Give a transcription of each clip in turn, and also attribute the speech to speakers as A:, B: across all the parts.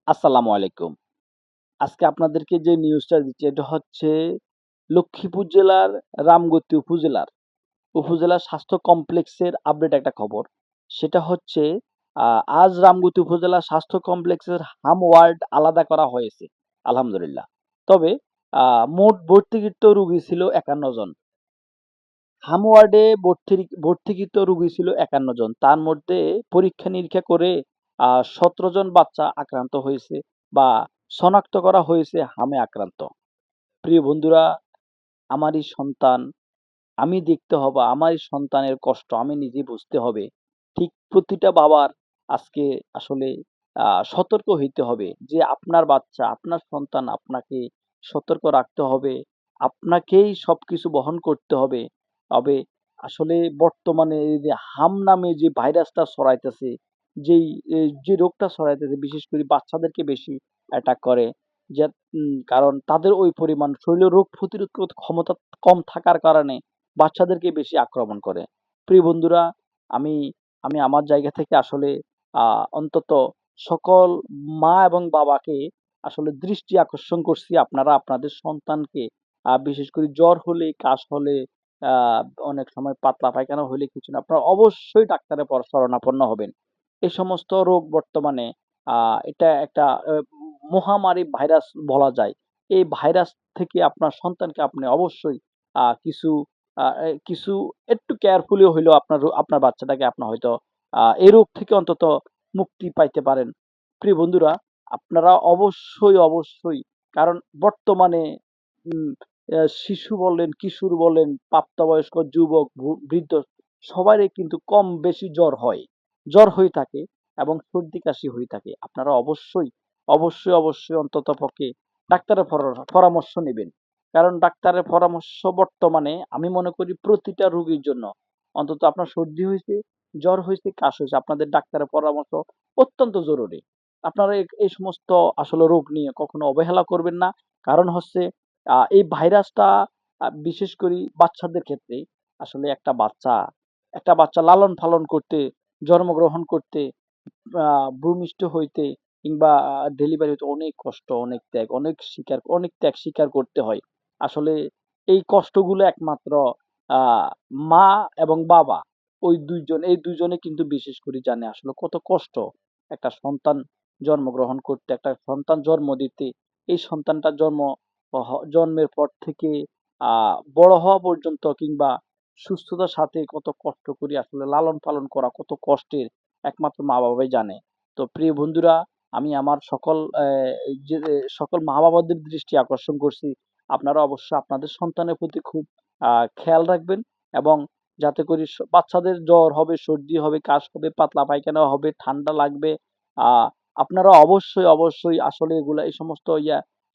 A: আসসালামু আলাইকুম। আজকে আপনাদেরকে যে নিউজটা দিচ্ছি এটা হচ্ছে লক্ষ্মীপুর জেলার রামগতি উপজেলার স্বাস্থ্য কমপ্লেক্সের আপডেট একটা খবর। সেটা হচ্ছে আ আজ রামগতি উপজেলা স্বাস্থ্য কমপ্লেক্সের হাম ওয়ার্ড আলাদা করা হয়েছে। আলহামদুলিল্লাহ। তবে আ মোট ভর্তিকৃত রোগী ছিল ৫১ জন। হাম ওয়ার্ডে ভর্তিকৃত রোগী ছিল ৫১ জন। তার মধ্যে পরীক্ষা-নিরীক্ষা করে ১৭ জন বাচ্চা আক্রান্ত হয়েছে বা শনাক্ত করা হয়েছে হামে আক্রান্ত। প্রিয় বন্ধুরা, আমারই সন্তান, আমি দেখতে হবে, আমারই সন্তানের কষ্ট আমি নিজে বুঝতে হবে। ঠিক প্রতিটা বাবার আজকে আসলে সতর্ক হইতে হবে যে আপনার বাচ্চা, আপনার সন্তান আপনাকে সতর্ক রাখতে হবে। আপনাকেই সবকিছু বহন করতে হবে। তবে আসলে বর্তমানে এই যে হাম নামে যে ভাইরাসটা ছড়াইতেছে, যেই যে রোগটা ছড়াইতেছে বিশেষ করে বাচ্চাদেরকে বেশি অ্যাটাক করে। যে কারণ তাদের ওই পরিমাণ শরীরে রোগ প্রতিরোধ ক্ষমতা কম থাকার কারণে বাচ্চাদেরকে বেশি আক্রমণ করে। প্রিয় বন্ধুরা, আমি আমি আমার জায়গা থেকে আসলে অন্তত সকল মা এবং বাবাকে আসলে দৃষ্টি আকর্ষণ করছি আপনারা আপনাদের সন্তানকে বিশেষ করে জ্বর হলে, কাশ হলে, আ অনেক সময় পাতলা পায়খানা হলে কিছু না, আপনারা অবশ্যই ডাক্তারের শরণাপন্ন হবেন। এই সমস্ত রোগ বর্তমানে আ এটা একটা মহামারী ভাইরাস বলা যায়। এই ভাইরাস থেকে আপনার সন্তানকে আপনি অবশ্যই কিছু কিছু একটু কেয়ারফুলি হইলেও আপনার বাচ্চাটাকে আপনার হয়তো এই রোগ থেকে অন্তত মুক্তি পাইতে পারেন। প্রিয় বন্ধুরা, আপনারা অবশ্যই কারণ বর্তমানে উম শিশু বলেন, কিশোর বলেন, প্রাপ্তবয়স্ক যুবক, বৃদ্ধ সবারই কিন্তু কম বেশি জ্বর হয়। জ্বর হয়ে থাকে এবং সর্দি কাশি হয়ে থাকে। আপনারা অবশ্যই অন্ততপক্ষে ডাক্তারের পরামর্শ নিবেন। কারণ ডাক্তারের পরামর্শ বর্তমানে আমি মনে করি প্রতিটা রোগীর জন্য অন্তত আপনার সর্দি হইছে, জ্বর হইছে, কাশ হইছে আপনাদের ডাক্তারের পরামর্শ অত্যন্ত জরুরি। আপনারা এই সমস্ত আসলে রোগ নিয়ে কখনো অবহেলা করবেন না। কারণ হচ্ছে এই ভাইরাসটা বিশেষ করে বাচ্চাদের ক্ষেত্রে আসলে একটা বাচ্চা লালন-পালন করতে, জন্মগ্রহণ করতে, ভূমিষ্ঠ হইতে কিংবা ডেলিভারি হইতে অনেক কষ্ট, অনেক ত্যাগ স্বীকার করতে হয়। আসলে এই কষ্টগুলো একমাত্র আ মা এবং বাবা এই ২ জনে কিন্তু বিশেষ করে জানে আসলে কত কষ্ট একটা সন্তান জন্মগ্রহণ করতে, একটা সন্তান জন্ম দিতে। এই সন্তানটা জন্মের পর থেকে আ বড় হওয়া পর্যন্ত কিংবা সুস্থতার সাথে কত কষ্ট করে আসলে লালন-পালন করা কত কষ্টের একমাত্র মা-বাবাই জানে। তো প্রিয় বন্ধুরা, আমি আমার সকল মা-বাবাদের দৃষ্টি আকর্ষণ করছি। আপনারা অবশ্যই আপনাদের সন্তানের প্রতি খুব খেয়াল রাখবেন এবং যাতে করে বাচ্চাদের জ্বর হবে, সর্দি হবে, কাশ হবে, পাতলা পায়খানা হবে, ঠান্ডা লাগবে। আ আপনারা অবশ্যই আসলে এই সমস্ত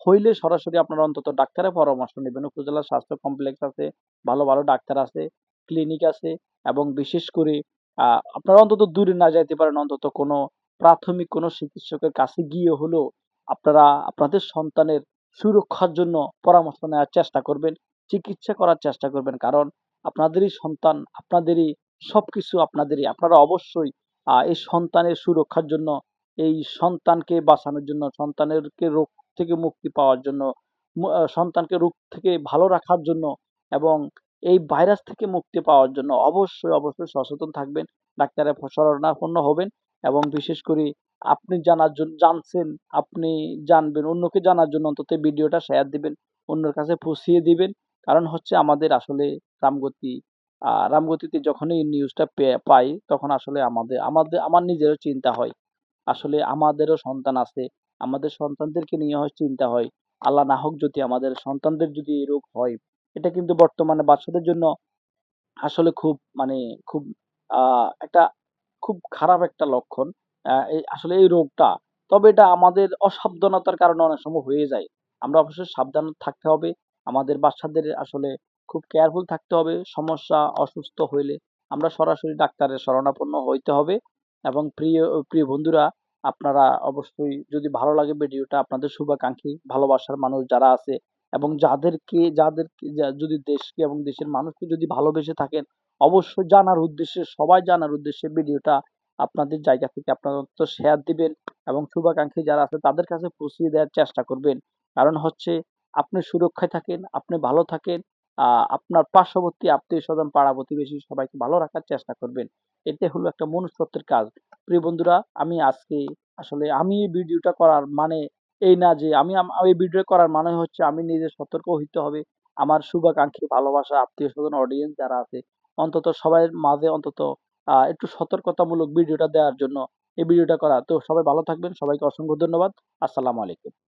A: হইলে সরাসরি আপনারা অন্তত ডাক্তারের পরামর্শ নিবেন। উপজেলা স্বাস্থ্য কমপ্লেক্স আছে, ভালো ডাক্তার আছে, ক্লিনিক আছে এবং বিশেষ করে আ আপনারা অন্তত দূরে না যাইতে পারেন, অন্তত কোনো প্রাথমিক কোনো চিকিৎসকের কাছে গিয়ে হলেও আপনারা আপনাদের সন্তানের সুরক্ষার জন্য পরামর্শ নেওয়ার চেষ্টা করবেন, চিকিৎসা করার চেষ্টা করবেন। কারণ আপনাদেরই সন্তান, আপনাদেরই সবকিছু আপনাদেরই। আপনারা অবশ্যই এই সন্তানের সুরক্ষার জন্য, এই সন্তানকে বাঁচানোর জন্য, সন্তানেরকে রোগ থেকে মুক্তি পাওয়ার জন্য, সন্তানকে রোগ থেকে ভালো রাখার জন্য এবং এই ভাইরাস থেকে মুক্তি পাওয়ার জন্য অবশ্যই সচেতন থাকবেন। ডাক্তারের শরণাপন্ন হবেন এবং বিশেষ করে আপনি জানছেন, আপনি জানবেন, অন্যকে জানার জন্য অন্তত এই ভিডিওটা শেয়ার দিবেন, অন্যের কাছে পৌঁছিয়ে দিবেন। কারণ হচ্ছে আমাদের আসলে রামগতি রামগতিতে যখনই এই নিউজটা পাই তখন আসলে আমার নিজেরও চিন্তা হয়। আসলে আমাদেরও সন্তান আছে। আমাদের সন্তানদেরকে নিয়ে চিন্তা হয়। আল্লাহ না হোক যদি আমাদের সন্তানদের যদি এই রোগ হয়, এটা কিন্তু বর্তমানে বাচ্চাদের জন্য আসলে খুব আ একটা খুব খারাপ একটা লক্ষণ। এই রোগটা। তবে এটা আমাদের অসাবধানতার কারণে অনেক সময় হয়ে যায়। আমরা অবশ্যই সাবধান থাকতে হবে। আমাদের বাচ্চাদের আসলে খুব কেয়ারফুল থাকতে হবে। অসুস্থ হইলে আমরা সরাসরি ডাক্তারের শরণাপন্ন হইতে হবে এবং প্রিয় বন্ধুরা, আপনারা অবশ্যই যদি ভালো লাগে ভিডিওটা আপনাদের শুভাকাঙ্ক্ষী, ভালোবাসার মানুষ যারা আছে এবং যাদেরকে যদি দেশকে এবং দেশের মানুষকে যদি ভালোবেসে থাকেন, অবশ্যই সবাই জানার উদ্দেশ্যে ভিডিওটা আপনাদের জায়গা থেকে আপনারা অন্তত শেয়ার দিবেন এবং শুভাকাঙ্ক্ষী যারা আছে তাদের কাছে পৌঁছিয়ে দেওয়ার চেষ্টা করবেন। কারণ হচ্ছে আপনি সুরক্ষায় থাকেন, আপনি ভালো থাকেন, আপনার পার্শ্ববর্তী আত্মীয়স্বজন, পাড়া-প্রতিবেশী সবাইকে ভালো রাখার চেষ্টা করবেন। এটাই হলো একটা মনুষ্যত্বের কাজ। প্রিয় বন্ধুরা, আমি আজকে আসলে আমি এই ভিডিওটা করার মানে এই না যে এই ভিডিও করার মানে হচ্ছে আমি নিজে সতর্ক হইতে হবে। আমার শুভাকাঙ্ক্ষী, ভালোবাসা, আত্মীয়স্বজন, অডিয়েন্স যারা আছে অন্তত সবার মাঝে অন্তত একটু সতর্কতামূলক ভিডিওটা দেওয়ার জন্য এই ভিডিওটা করা। তো সবাই ভালো থাকবেন। সবাইকে অসংখ্য ধন্যবাদ। আসসালামু আলাইকুম।